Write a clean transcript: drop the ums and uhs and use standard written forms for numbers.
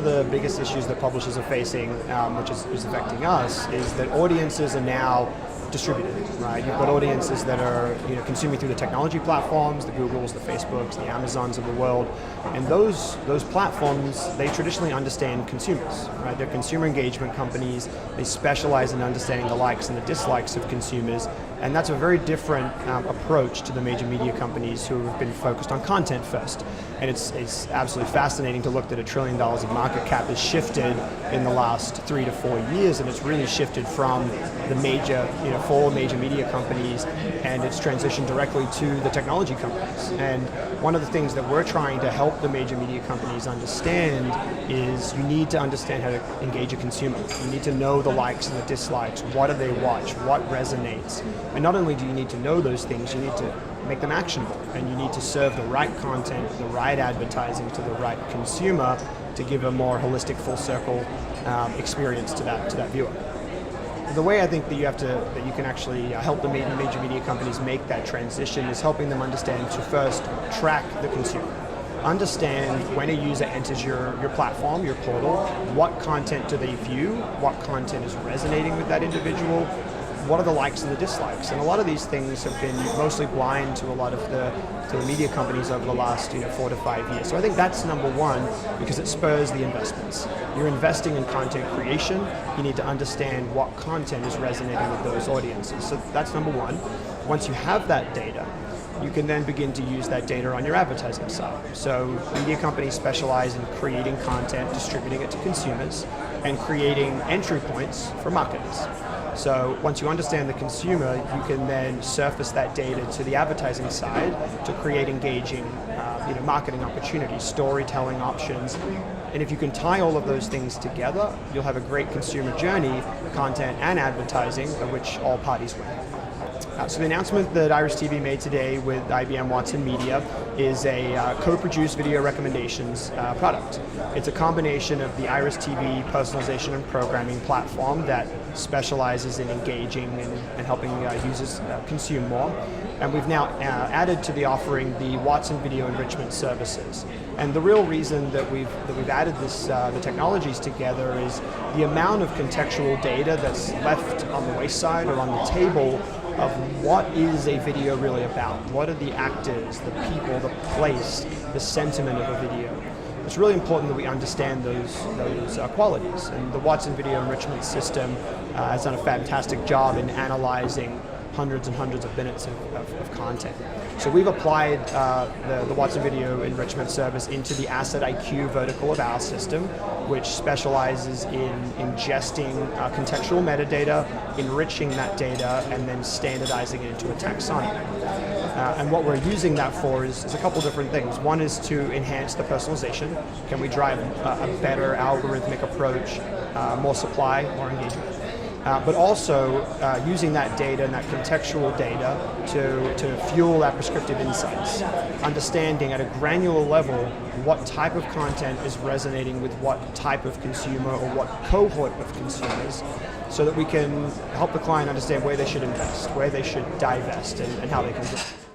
the biggest issues that publishers are facing, which is affecting us, is that audiences are now distributed, right? You've got audiences that are consuming through the technology platforms, the Googles, the Facebooks, the Amazons of the world, and those platforms, they traditionally understand consumers, right? They're consumer engagement companies. They specialize in understanding the likes and the dislikes of consumers, and that's a very different approach to the major media companies who have been focused on content first. And it's absolutely fascinating to look that $1 trillion of market cap has shifted in the last 3 to 4 years, and it's really shifted from the major, 4 major media companies, and it's transitioned directly to the technology companies. And one of the things that we're trying to help the major media companies understand is you need to understand how to engage a consumer. You need to know the likes and the dislikes. What do they watch? What resonates? And not only do you need to know those things, you need to make them actionable, and you need to serve the right content, the right advertising to the right consumer to give a more holistic, full circle experience to that viewer. The way I think that you can actually help the major media companies make that transition is helping them understand to first track the consumer. Understand when a user enters your platform, your portal, what content do they view, what content is resonating with that individual, what are the likes and the dislikes. And a lot of these things have been mostly blind to a lot of the media companies over the last 4 to 5 years. So I think that's number one, because it spurs the investments. You're investing in content creation, you need to understand what content is resonating with those audiences. So that's number one. Once you have that data, you can then begin to use that data on your advertising side. So media companies specialize in creating content, distributing it to consumers, and creating entry points for marketers. So once you understand the consumer, you can then surface that data to the advertising side to create engaging marketing opportunities, storytelling options. And if you can tie all of those things together, you'll have a great consumer journey, content and advertising, of which all parties win. So the announcement that Iris TV made today with IBM Watson Media is a co-produced video recommendations product. It's a combination of the Iris TV personalization and programming platform that specializes in engaging and helping users consume more. And we've now added to the offering the Watson Video Enrichment Services. And the real reason that we've added the technologies together is the amount of contextual data that's left on the wayside or on the table of what is a video really about. What are the actors, the people, the place, the sentiment of a video. It's really important that we understand those qualities. And the Watson Video Enrichment System has done a fantastic job in analyzing hundreds and hundreds of minutes of content. So we've applied the Watson Video Enrichment Service into the Asset IQ vertical of our system, which specializes in ingesting contextual metadata, enriching that data, and then standardizing it into a taxonomy. And what we're using that for is a couple different things. One is to enhance the personalization. Can we drive a better algorithmic approach, more supply, more engagement? But also using that data and that contextual data to fuel our prescriptive insights. Understanding at a granular level what type of content is resonating with what type of consumer or what cohort of consumers, so that we can help the client understand where they should invest, where they should divest, and how they can grow.